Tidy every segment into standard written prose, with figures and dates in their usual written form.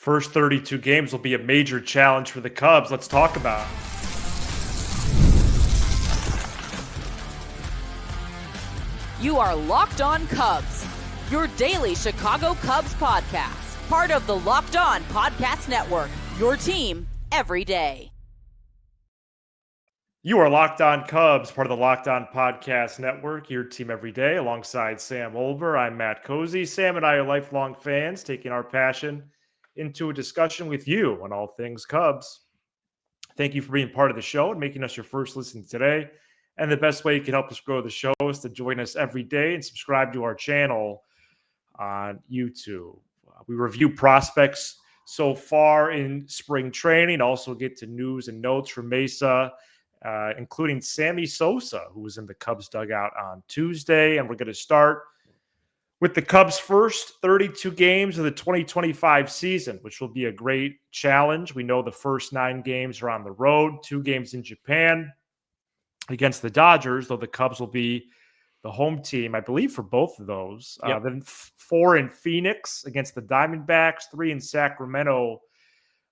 First 32 games will be a major challenge for the Cubs. Let's talk about it. You are Locked On Cubs, your daily Chicago Cubs podcast. Part of the Locked On Podcast Network, your team every day. You are Locked On Cubs, part of the Locked On Podcast Network, your team every day, alongside Sam Olber. I'm Matt Cozy. Sam and I are lifelong fans, taking our passion into a discussion with you on all things Cubs. Thank you for being part of the show and making us your first listen today. And the best way you can help us grow the show is to join us every day and subscribe to our channel on YouTube. We review prospects so far in spring training, also get to news and notes from Mesa, including Sammy Sosa, who was in the Cubs dugout on Tuesday. And we're going to start with the Cubs' first 32 games of the 2025 season, which will be a great challenge. We know the first 9 games are on the road, 2 games in Japan against the Dodgers, though the Cubs will be the home team, I believe, for both of those. Yep. Then 4 in Phoenix against the Diamondbacks, 3 in Sacramento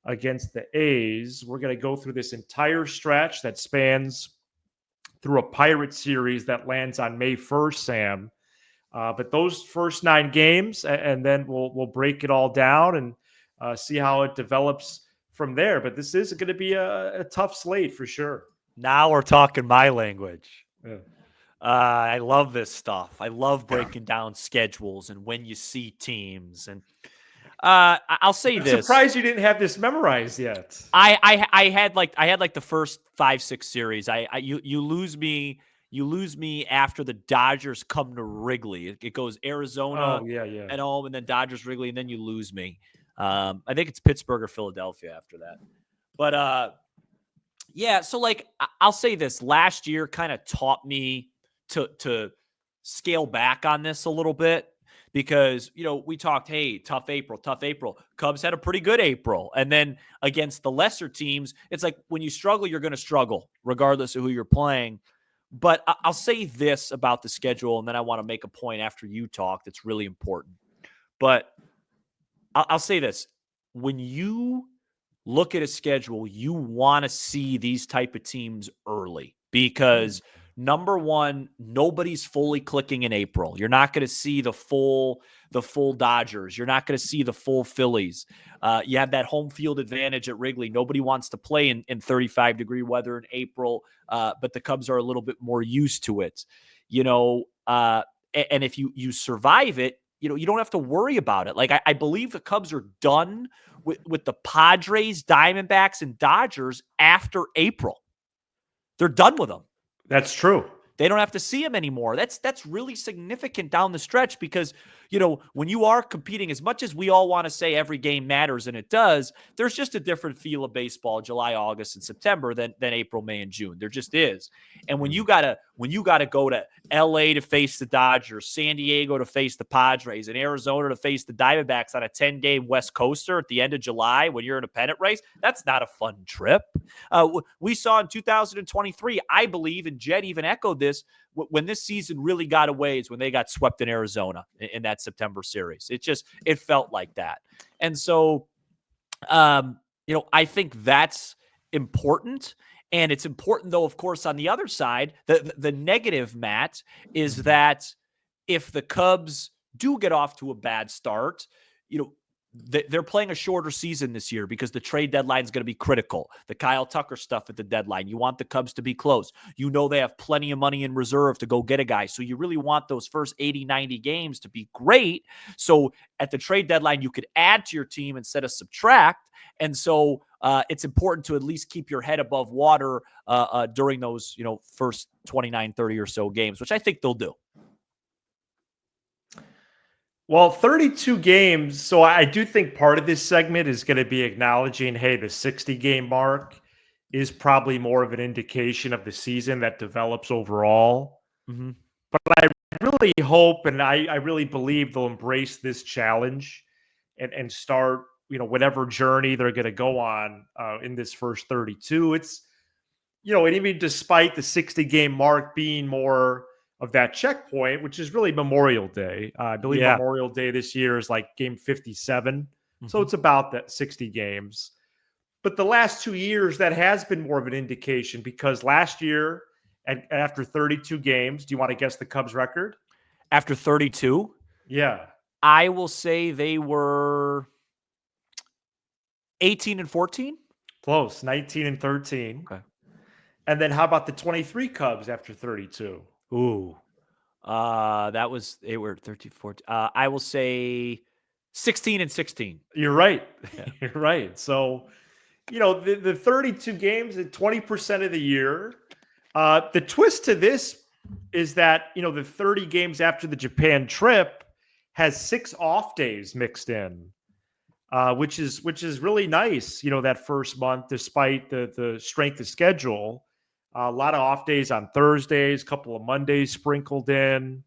against the A's. We're going to go through this entire stretch that spans through a Pirate series that lands on May 1st, Sam. But those first 9 games, and then we'll break it all down and see how it develops from there. But this is going to be a tough slate for sure. Now we're talking my language. Yeah. I love this stuff. I love breaking down schedules and when you see teams. And I'll say I'm this. surprised you didn't have this memorized yet. I had like the first 5-6 series. You lose me. You lose me after the Dodgers come to Wrigley. It goes Arizona at home, and then Dodgers Wrigley, and then you lose me. I think it's Pittsburgh or Philadelphia after that. But yeah. So like I'll say this: last year kind of taught me to scale back on this a little bit because we talked, hey, tough April. Cubs had a pretty good April, and then against the lesser teams, it's like when you struggle, you're going to struggle regardless of who you're playing. But I'll say this about the schedule, and then I want to make a point after you talk that's really important. But I'll say this. When you look at a schedule, you want to see these type of teams early because, number one, nobody's fully clicking in April. You're not going to see the full Dodgers. You're not going to see the full Phillies. You have that home field advantage at Wrigley. Nobody wants to play in 35-degree weather in April, but the Cubs are a little bit more used to it. And if you survive it, you don't have to worry about it. Like I believe the Cubs are done with the Padres, Diamondbacks, and Dodgers after April. They're done with them. That's true. They don't have to see them anymore. That's really significant down the stretch because, when you are competing, as much as we all want to say every game matters, and it does, there's just a different feel of baseball July, August, and September than April, May, and June. There just is. And when you gotta go to LA to face the Dodgers, San Diego to face the Padres, and Arizona to face the Diamondbacks on a 10-game West Coaster at the end of July when you're in a pennant race, that's not a fun trip. We saw in 2023, I believe, and Jed even echoed this, when this season really got away is when they got swept in Arizona in that September series. It felt like that. And so, I think that's important. And it's important, though, of course, on the other side, the negative, Matt, is that if the Cubs do get off to a bad start, they're playing a shorter season this year because the trade deadline is going to be critical. The Kyle Tucker stuff at the deadline. You want the Cubs to be close. They have plenty of money in reserve to go get a guy. So you really want those first 80, 90 games to be great. So at the trade deadline, you could add to your team instead of subtract. And so it's important to at least keep your head above water during those, first 29, 30 or so games, which I think they'll do. Well, 32 games. So I do think part of this segment is going to be acknowledging, hey, the 60-game mark is probably more of an indication of the season that develops overall. Mm-hmm. But I really hope and I really believe they'll embrace this challenge and start, whatever journey they're going to go on in this first 32. It's, and even despite the 60-game mark being more of that checkpoint, which is really Memorial Day. I believe Memorial Day this year is like game 57 So it's about that 60 games. But the last 2 years, that has been more of an indication because last year, after 32 games, do you want to guess the Cubs record? After 32? Yeah. I will say they were 18-14. Close, 19-13. Okay. And then how about the 23 Cubs after 32? Ooh. They were 13, 14. I will say 16-16. You're right. Yeah. You're right. So, the 32 games at 20% of the year. The twist to this is that, the 30 games after the Japan trip has 6 off days mixed in, which is really nice, that first month, despite the strength of schedule. A lot of off days on Thursdays, a couple of Mondays sprinkled in.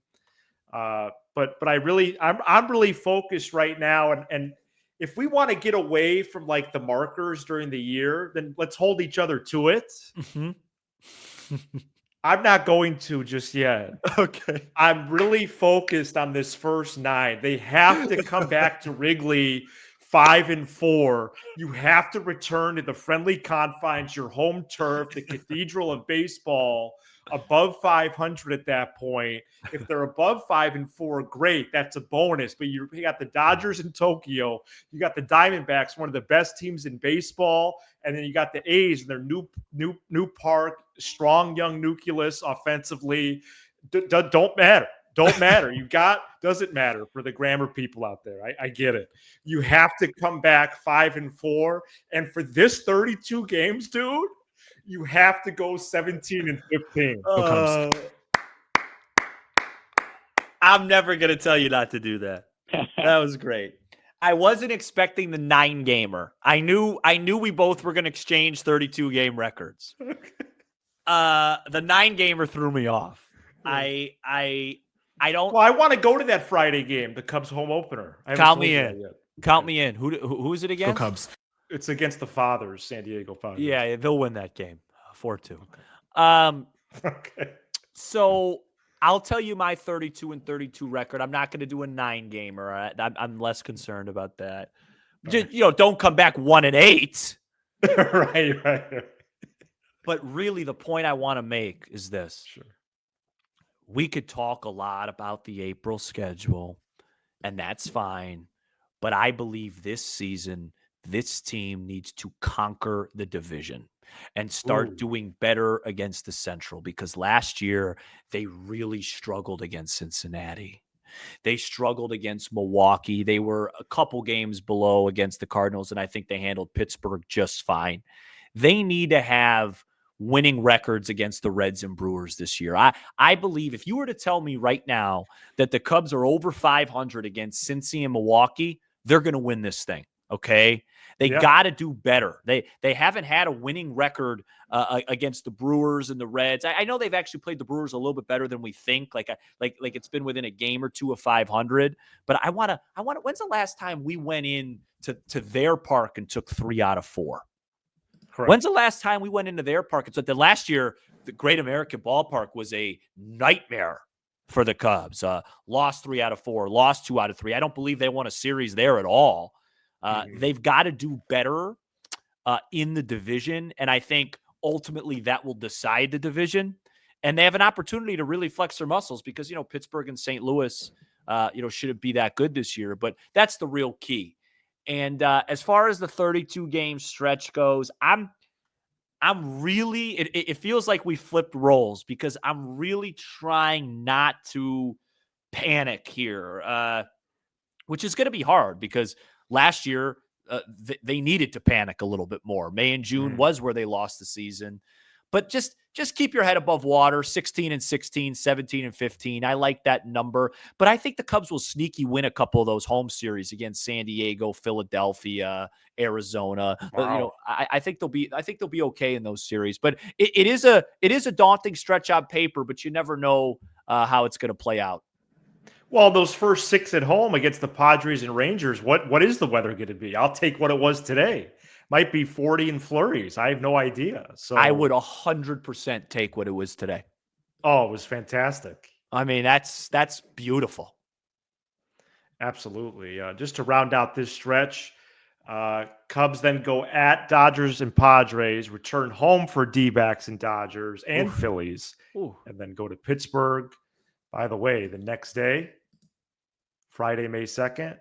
But I'm really focused right now. And if we want to get away from like the markers during the year, then let's hold each other to it. Mm-hmm. I'm not going to just yet. Okay. I'm really focused on this first 9. They have to come back to Wrigley 5-4. You have to return to the friendly confines, your home turf, the cathedral of baseball, above 500 at that point. If they're above 5-4, great. That's a bonus. But you got the Dodgers in Tokyo. You got the Diamondbacks, one of the best teams in baseball. And then you got the A's and their new park, strong young nucleus offensively. Don't matter. Don't matter. Doesn't matter for the grammar people out there. I get it. You have to come back 5-4. And for this 32 games, dude, you have to go 17-15. I'm never going to tell you not to do that. That was great. I wasn't expecting the 9-gamer. I knew we both were going to exchange 32-game records. The 9-gamer threw me off. I don't. Well, I want to go to that Friday game, the Cubs home opener. Count me in. Count me in. Who is it against? Go Cubs. It's against the Fathers, San Diego Fathers. Yeah, they'll win that game, 4-2. Okay. So I'll tell you my 32-32 record. I'm not going to do a 9-gamer. I'm less concerned about that. Just, don't come back 1-8. Right. But really, the point I want to make is this. Sure. We could talk a lot about the April schedule, and that's fine. But I believe this season, this team needs to conquer the division and start doing better against the Central, because last year they really struggled against Cincinnati. They struggled against Milwaukee. They were a couple games below against the Cardinals, and I think they handled Pittsburgh just fine. They need to have winning records against the Reds and Brewers this year. I believe if you were to tell me right now that the Cubs are over 500 against Cincy and Milwaukee, they're going to win this thing, okay? They got to do better. They haven't had a winning record against the Brewers and the Reds. I know they've actually played the Brewers a little bit better than we think. Like it's been within a game or two of 500. But I want to. When's the last time we went in to their park and took 3 out of 4? Correct. When's the last time we went into their park? It's like the last year, the Great American Ballpark was a nightmare for the Cubs. Lost 3 out of 4, lost 2 out of 3. I don't believe they won a series there at all. They've got to do better in the division, and I think ultimately that will decide the division. And they have an opportunity to really flex their muscles because, Pittsburgh and St. Louis, shouldn't be that good this year. But that's the real key. And as far as the 32-game stretch goes, I'm really it feels like we flipped roles because I'm really trying not to panic here, which is going to be hard because last year they needed to panic a little bit more. May and June was where they lost the season. But just keep your head above water, 16-16, 17-15. I like that number. But I think the Cubs will sneaky win a couple of those home series against San Diego, Philadelphia, Arizona. Wow. I think they'll be okay in those series. But it is a daunting stretch on paper, but you never know how it's going to play out. Well, those first 6 at home against the Padres and Rangers, what is the weather going to be? I'll take what it was today. Might be 40 and flurries. I have no idea. So I would 100% take what it was today. Oh, it was fantastic. I mean, that's beautiful. Absolutely. Just to round out this stretch, Cubs then go at Dodgers and Padres, return home for D-backs and Dodgers and Phillies, and then go to Pittsburgh. By the way, the next day, Friday, May 2nd,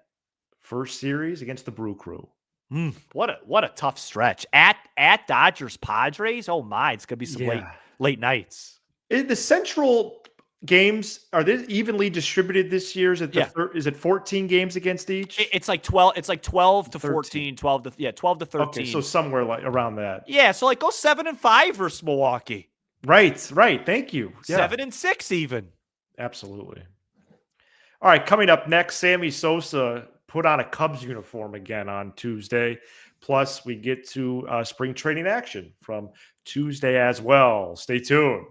first series against the Brew Crew. What a tough stretch. At Dodgers Padres. Oh my, it's gonna be some late nights. The Central games, are they evenly distributed this year? Is it 14 games against each? It's like 12. It's like 12 to 14, 12 to 13. Okay, so somewhere like around that. Yeah, so like go 7-5 versus Milwaukee. Right. Thank you. 7-6 even. Absolutely. All right, coming up next, Sammy Sosa put on a Cubs uniform again on Tuesday. Plus, we get to spring training action from Tuesday as well. Stay tuned.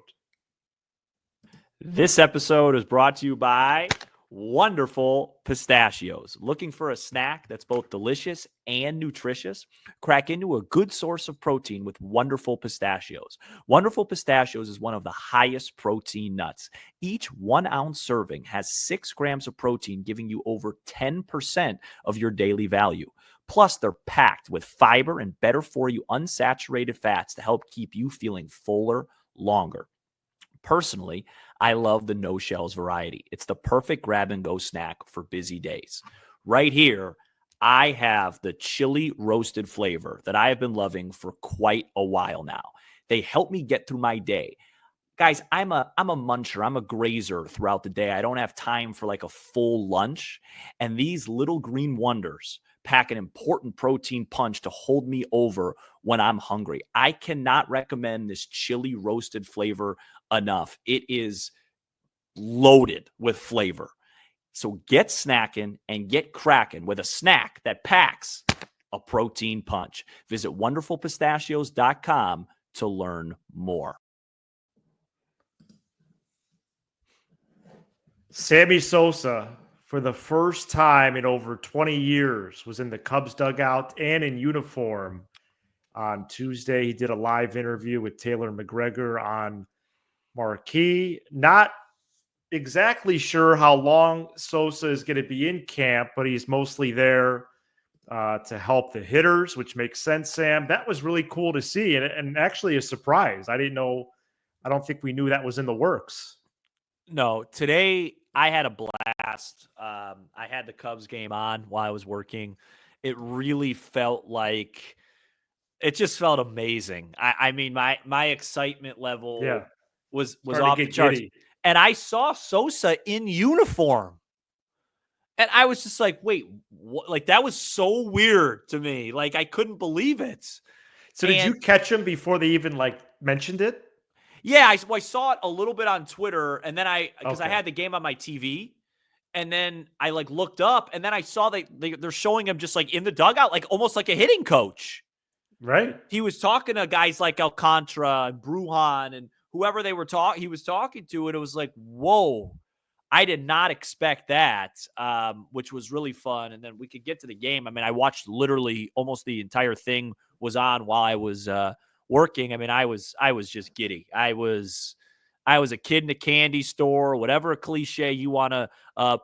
This episode is brought to you by Wonderful Pistachios. Looking for a snack that's both delicious and nutritious? Crack into a good source of protein with Wonderful Pistachios. Wonderful Pistachios is one of the highest protein nuts. Each 1 ounce serving has 6 grams of protein, giving you over 10% of your daily value. Plus, they're packed with fiber and better for you unsaturated fats to help keep you feeling fuller longer. Personally, I love the no shells variety. It's the perfect grab and go snack for busy days. Right here, I have the chili roasted flavor that I have been loving for quite a while now. They help me get through my day. Guys, I'm a muncher. I'm a grazer throughout the day. I don't have time for like a full lunch. And these little green wonders pack an important protein punch to hold me over when I'm hungry. I cannot recommend this chili roasted flavor enough. It is loaded with flavor. So get snacking and get cracking with a snack that packs a protein punch. Visit wonderfulpistachios.com to learn more. Sammy Sosa, for the first time in over 20 years, was in the Cubs dugout and in uniform. On Tuesday, he did a live interview with Taylor McGregor on Marquee. Not exactly sure how long Sosa is going to be in camp, but he's mostly there to help the hitters, which makes sense, Sam. That was really cool to see, and actually a surprise. I don't think we knew that was in the works. No, today I had a blast. I had the Cubs game on while I was working. It really felt like it just felt amazing. I mean, my excitement level was off the charts. Giddy. And I saw Sosa in uniform. And I was just like, wait, what? Like, that was so weird to me. Like, I couldn't believe it. So did you catch him before they even mentioned it? Yeah, I saw it a little bit on Twitter, and then I had the game on my TV, and then I looked up, and then I saw they're showing him just in the dugout, almost like a hitting coach. Right. He was talking to guys like Alcantara and Brujan and whoever he was talking to, and it was like, whoa, I did not expect that, which was really fun. And then we could get to the game. I mean, I watched literally almost the entire thing was on while I was working. I mean, I was just giddy. I was a kid in a candy store, whatever cliche you want to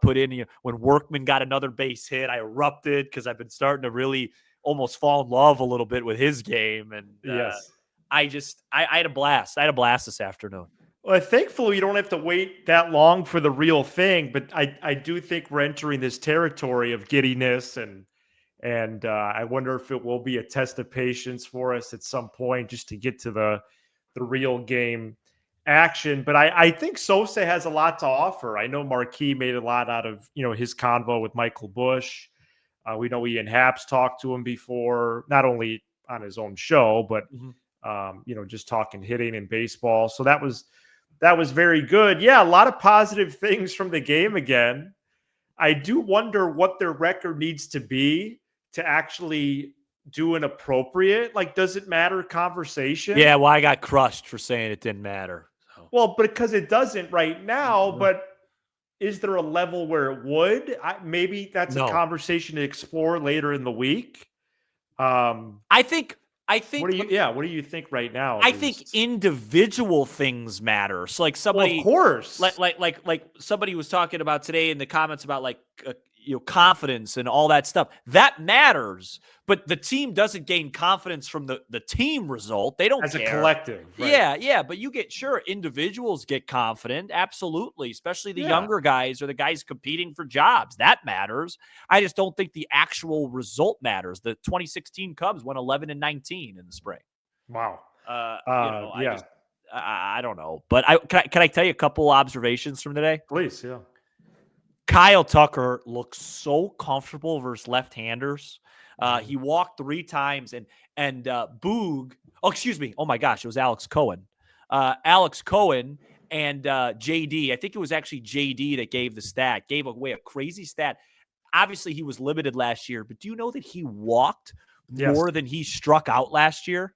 put in. When Workman got another base hit, I erupted because I've been starting to really almost fall in love a little bit with his game. And yes, I had a blast. I had a blast this afternoon. Well, thankfully, you don't have to wait that long for the real thing. But I do think we're entering this territory of giddiness, and I wonder if it will be a test of patience for us at some point just to get to the real game action. But I think Sosa has a lot to offer. I know Marquee made a lot out of his convo with Michael Busch. We know Ian Happ's talked to him before, not only on his own show, but just talking hitting and baseball. So that was very good. Yeah, a lot of positive things from the game again. I do wonder what their record needs to be to actually do an appropriate, does it matter conversation? Yeah, well, I got crushed for saying it didn't matter. So. Well, because it doesn't right now, but is there a level where it would? Maybe that's a conversation to explore later in the week. I think. What do you think right now? I think individual things matter. So somebody, of course, like somebody was talking about today in the comments about confidence and all that stuff. That matters, but the team doesn't gain confidence from the team result. They don't as care. A collective. Right? Yeah. But you get, individuals get confident. Absolutely. Especially the younger guys or the guys competing for jobs. That matters. I just don't think the actual result matters. The 2016 Cubs went 11-19 in the spring. Wow. I don't know, but can I tell you a couple observations from today? Please. Yeah. Kyle Tucker looks so comfortable versus left-handers. He walked 3 times, and Boog. Oh, excuse me. Oh my gosh, it was Alex Cohen. Alex Cohen and JD. I think it was actually JD that gave away a crazy stat. Obviously, he was limited last year, but do you know that he walked more than he struck out last year?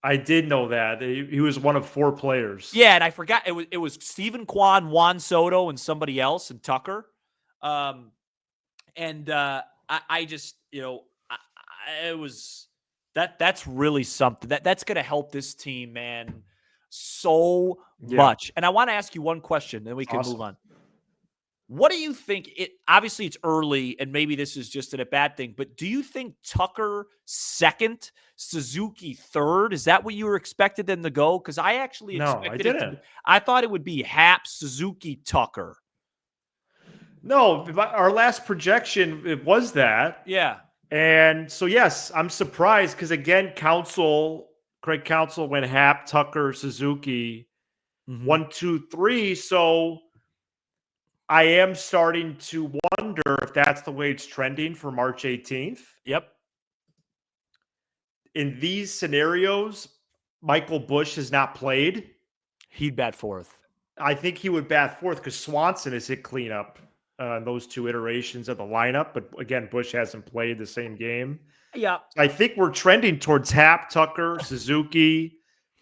I did know that. He was one of 4 players. Yeah, and I forgot it was Stephen Kwan, Juan Soto, and somebody else, and Tucker. I just, it was that's really something that's going to help this team, man, so much. And I want to ask you one question, then we can move on. What do you think? Obviously it's early, and maybe this is just a bad thing, but do you think Tucker second, Suzuki third? Is that what you were expected them to go? Because I actually expected it. I thought it would be Happ, Suzuki, Tucker. No, our last projection, it was that. Yeah. And so, yes, I'm surprised because, again, Craig Counsell went Happ, Tucker, Suzuki, 1, 2, 3. So I am starting to wonder if that's the way it's trending for March 18th. Yep. In these scenarios, Michael Busch has not played. He'd bat fourth. I think he would bat fourth because Swanson has hit cleanup. Those 2 iterations of the lineup, but again, Busch hasn't played the same game. Yeah, I think we're trending towards Happ, Tucker, Suzuki,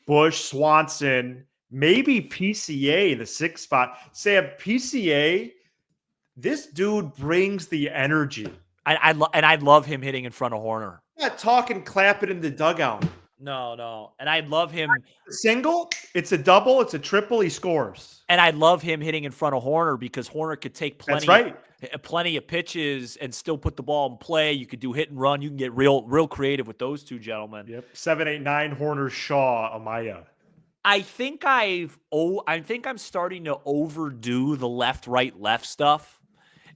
Busch, Swanson, maybe PCA in the 6th spot. Sam, PCA, this dude brings the energy. I love him hitting in front of Horner. Not talking, clapping in the dugout. No. And I love him. A single, it's a double, it's a triple, he scores. And I love him hitting in front of Horner because Horner could take plenty of pitches and still put the ball in play. You could do hit and run. You can get real creative with those 2 gentlemen. Yep. 7, 8, 9, Horner, Shaw, Amaya. I think I'm starting to overdo the left stuff.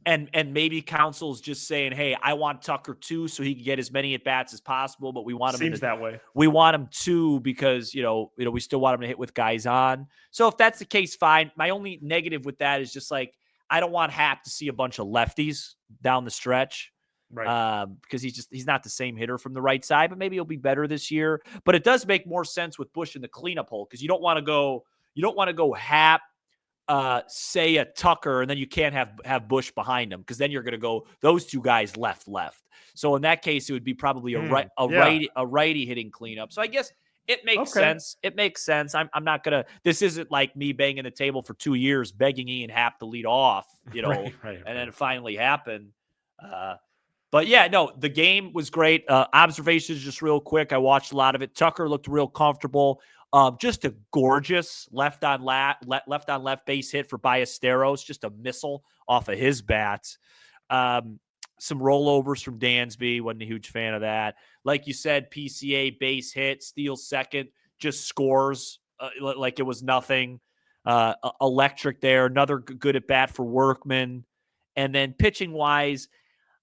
And maybe Counsell's just saying, hey, I want Tucker 2 so he can get as many at-bats as possible, but we want him Seems that way. We want him 2 because, we still want him to hit with guys on. So if that's the case, fine. My only negative with that is just like, I don't want Happ to see a bunch of lefties down the stretch. Right. Because he's not the same hitter from the right side, but maybe he'll be better this year. But it does make more sense with Busch in the cleanup hole because you don't want to go Happ, say a Tucker, and then you can't have Busch behind him because then you're going to go those 2 guys left. So in that case, it would be probably a righty hitting cleanup. So I guess it makes sense. It makes sense. I'm not gonna. This isn't like me banging the table for 2 years begging Ian Happ to lead off, and then it finally happened. But yeah, no, the game was great. Observations just real quick. I watched a lot of it. Tucker looked real comfortable. Just a gorgeous left on left base hit for Ballesteros, just a missile off of his bats. Some rollovers from Dansby. Wasn't a huge fan of that. Like you said, PCA base hit, steals second, just scores like it was nothing. Electric there. Another good at bat for Workman. And then pitching wise,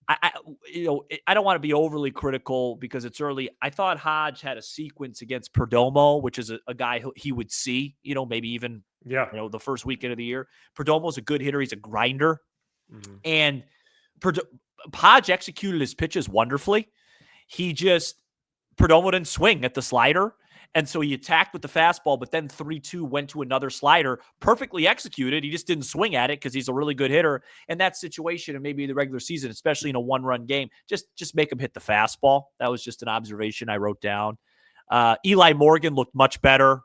I don't want to be overly critical because it's early. I thought Hodge had a sequence against Perdomo, which is a guy he would see, maybe even the first weekend of the year. Perdomo's a good hitter. He's a grinder. Mm-hmm. And Hodge executed his pitches wonderfully. Perdomo didn't swing at the slider. And so he attacked with the fastball, but then 3-2 went to another slider, perfectly executed. He just didn't swing at it because he's a really good hitter. In that situation, and maybe the regular season, especially in a 1-run game, just make him hit the fastball. That was just an observation I wrote down. Eli Morgan looked much better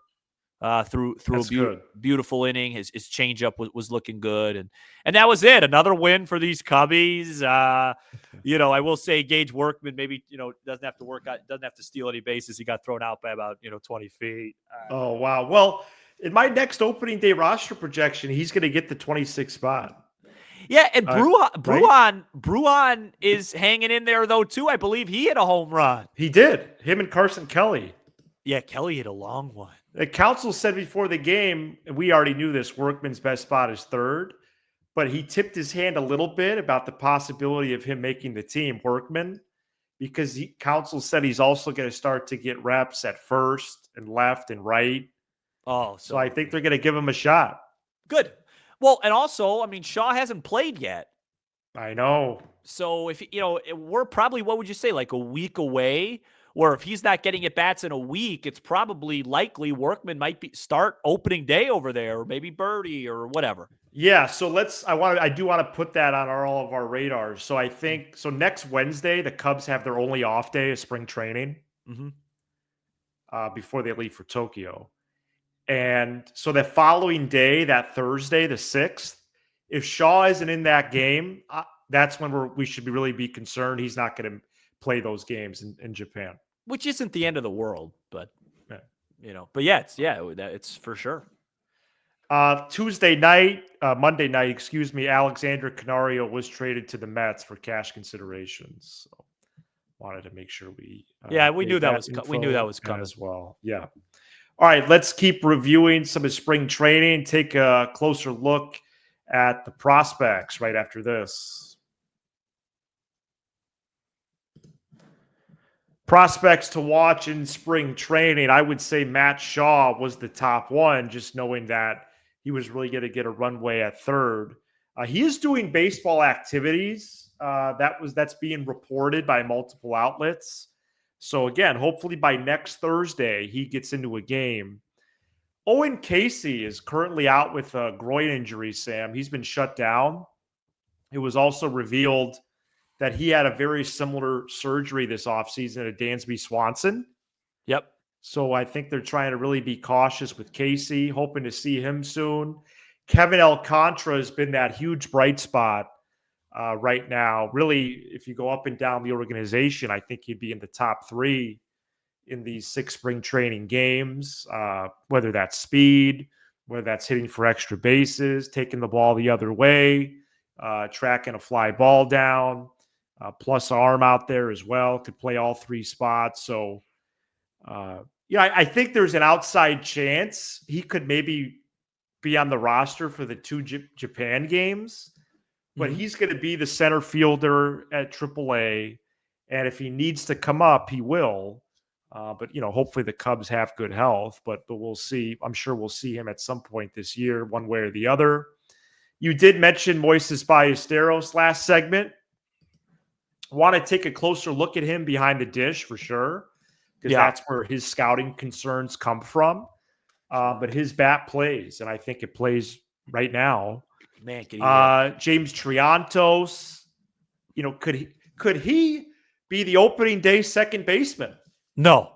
through a beautiful inning. His changeup was looking good, and that was it. Another win for these Cubbies. I will say Gage Workman maybe doesn't have to steal any bases. He got thrown out by about 20 feet. Oh wow! Well, in my next opening day roster projection, he's going to get the 26th spot. Yeah, and Bruhan is hanging in there though too. I believe he hit a home run. He did. Him and Carson Kelly. Yeah, Kelly hit a long one. The council said before the game, we already knew this, Workman's best spot is third, but he tipped his hand a little bit about the possibility of him making the team, Workman, because council said he's also going to start to get reps at first and left and right. Oh, so I think they're going to give him a shot. Good. Well, and also, I mean, Shaw hasn't played yet. I know. So if we're probably, what would you say, like a week away? Or if he's not getting at bats in a week, it's probably likely Workman might start opening day over there, or maybe Birdie or whatever. Yeah, so I do want to put that on all of our radars. So I think next Wednesday the Cubs have their only off day of spring training before they leave for Tokyo. And so the following day, that Thursday, the 6th, if Shaw isn't in that game, that's when we should really be concerned he's not going to play those games in Japan. Which isn't the end of the world, but it's for sure. Monday night, excuse me, Alexander Canario was traded to the Mets for cash considerations. So wanted to make sure we knew that was coming as well. Yeah. All right, let's keep reviewing some of spring training. Take a closer look at the prospects right after this. Prospects to watch in spring training, I would say Matt Shaw was the top one, just knowing that he was really going to get a runway at third. He is doing baseball activities. That's being reported by multiple outlets. So again, hopefully by next Thursday, he gets into a game. Owen Casey is currently out with a groin injury, Sam. He's been shut down. It was also revealed that he had a very similar surgery this offseason at Dansby Swanson. Yep. So I think they're trying to really be cautious with Casey, hoping to see him soon. Kevin Alcantara has been that huge bright spot right now. Really, if you go up and down the organization, I think he'd be in the top 3 in these 6 spring training games, whether that's speed, whether that's hitting for extra bases, taking the ball the other way, tracking a fly ball down. Plus arm out there as well, could play all 3 spots. So, I think there's an outside chance he could maybe be on the roster for the 2 Japan games, but he's going to be the center fielder at AAA. And if he needs to come up, he will. But hopefully the Cubs have good health, but we'll see. I'm sure we'll see him at some point this year, one way or the other. You did mention Moises Ballesteros last segment. Want to take a closer look at him behind the dish for sure, because that's where his scouting concerns come from. But his bat plays, and I think it plays right now. Man, James Triantos, could he be the opening day second baseman? No.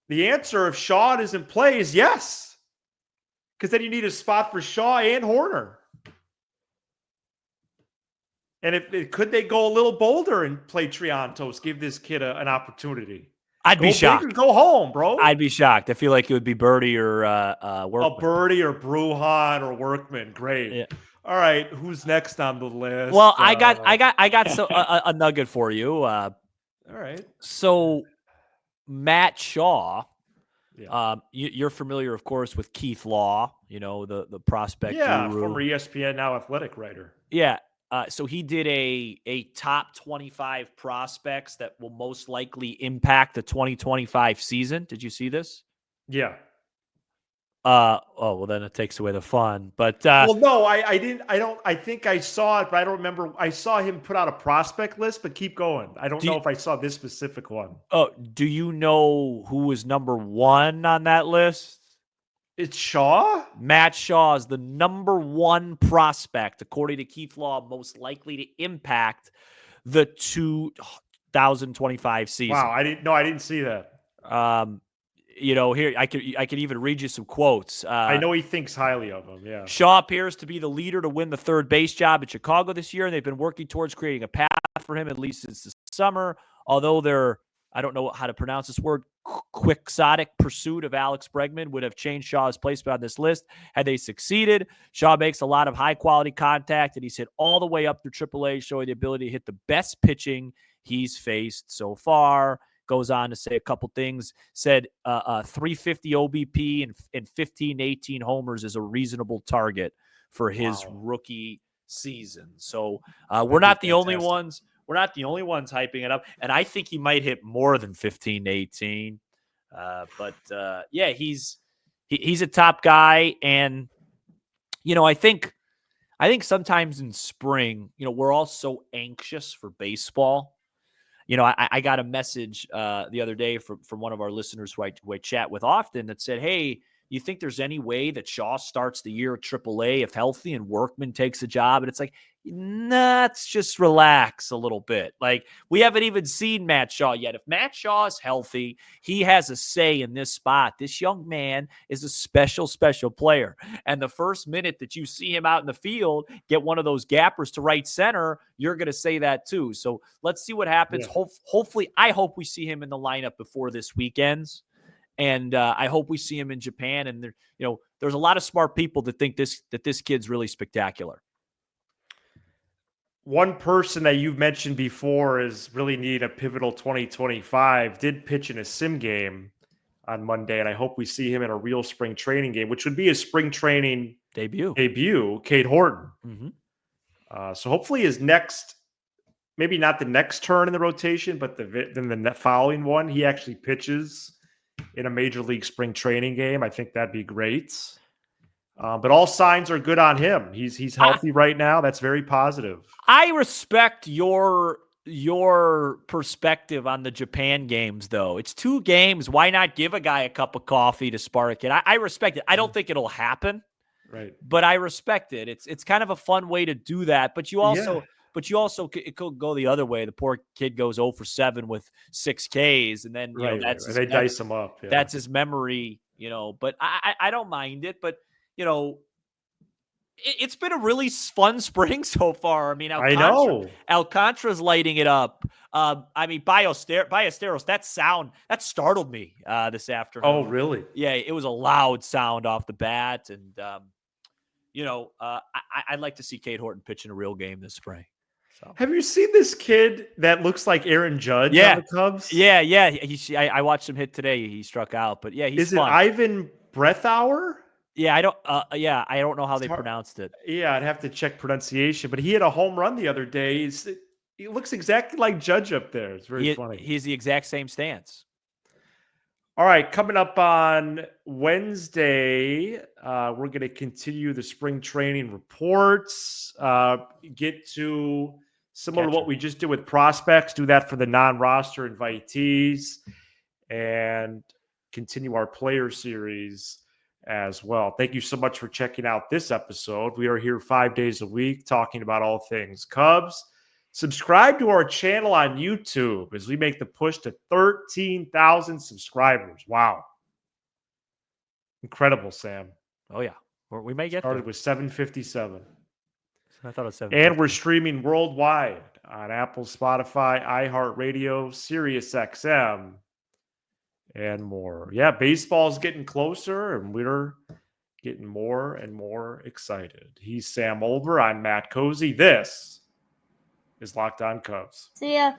The answer, if Shaw isn't play, is yes, because then you need a spot for Shaw and Horner. And could they go a little bolder and play Triantos, give this kid an opportunity? I'd be shocked. Go home, bro. I'd be shocked. I feel like it would be Birdie or Workman. Birdie or Bruhan or Workman. Great. Yeah. All right, who's next on the list? Well, I got a nugget for you. All right. So Matt Shaw. Yeah. You're familiar, of course, with Keith Law. The prospect. Yeah, guru. Former ESPN, now athletic writer. Yeah. So he did a top 25 prospects that will most likely impact the 2025 season. Did you see this? Yeah. Well, then it takes away the fun. But no, I didn't. I think I saw it, but I don't remember. I saw him put out a prospect list, but keep going. I don't know if I saw this specific one. Oh, do you know who was number 1 on that list? It's Shaw? Matt Shaw is the number 1 prospect, according to Keith Law, most likely to impact the 2025 season. Wow, I didn't see that. Here I could even read you some quotes. I know he thinks highly of him. Yeah. Shaw appears to be the leader to win the third base job in Chicago this year, and they've been working towards creating a path for him at least since the summer. Although I don't know how to pronounce this word, quixotic pursuit of Alex Bregman would have changed Shaw's placement on this list had they succeeded. Shaw makes a lot of high-quality contact, and he's hit all the way up through AAA, showing the ability to hit the best pitching he's faced so far. Goes on to say a couple things, said 350 OBP and 15 18 homers is a reasonable target for his rookie season. So we're not the only ones. We're not the only ones hyping it up. And I think he might hit more than 15 18. Yeah, he's a top guy. And, I think sometimes in spring, we're all so anxious for baseball. I got a message the other day from one of our listeners who I chat with often that said, hey, you think there's any way that Shaw starts the year at AAA if healthy and Workman takes a job? And it's like, nah, let's just relax a little bit. Like, we haven't even seen Matt Shaw yet. If Matt Shaw is healthy, he has a say in this spot. This young man is a special, special player. And the first minute that you see him out in the field, get one of those gappers to right center, you're going to say that too. So let's see what happens. Yeah. Hopefully, I hope we see him in the lineup before this weekend's. And I hope we see him in Japan. And there's a lot of smart people that think that this kid's really spectacular. One person that you've mentioned before is really need a pivotal 2025 did pitch in a sim game on Monday, and I hope we see him in a real spring training game, which would be his spring training debut, Cade Horton. Mm-hmm. So hopefully his next, maybe not the next turn in the rotation, but then the following one, he actually pitches in a major league spring training game. I think that'd be great. But all signs are good on him. He's healthy right now. That's very positive. I respect your perspective on the Japan games, though. It's 2 games. Why not give a guy a cup of coffee to spark it? I respect it. I don't think it'll happen, right? But I respect it. It's kind of a fun way to do that. But you also it could go the other way. The poor kid goes 0 for 7 with 6 Ks, and then that's they dice him up. Yeah. That's his memory, But I don't mind it. But it's been a really fun spring so far. I mean, Alcantara's lighting it up. Ballesteros, that startled me this afternoon. Oh, really? Yeah, it was a loud sound off the bat, and I'd like to see Cade Horton pitch in a real game this spring. So. Have you seen this kid that looks like Aaron Judge on the Cubs? Yeah. I watched him hit today. He struck out, but yeah, he's fun. It Ivan Breathauer? Yeah, I don't know how they pronounced it. Yeah, I'd have to check pronunciation, but he had a home run the other day. He looks exactly like Judge up there. It's very funny. He's the exact same stance. All right, coming up on Wednesday, we're going to continue the spring training reports, get to similar to what we just did with prospects, do that for the non-roster invitees, and continue our player series as well. Thank you so much for checking out this episode. We are here 5 days a week talking about all things Cubs. Subscribe to our channel on YouTube as we make the push to 13,000 subscribers. Wow. Incredible, Sam. Oh, yeah. We may get started with 757. I thought it was 7. And we're streaming worldwide on Apple, Spotify, iHeartRadio, SiriusXM, and more. Yeah, baseball's getting closer, and we're getting more and more excited. He's Sam Olber. I'm Matt Cozy. This is Locked On Cubs. See ya.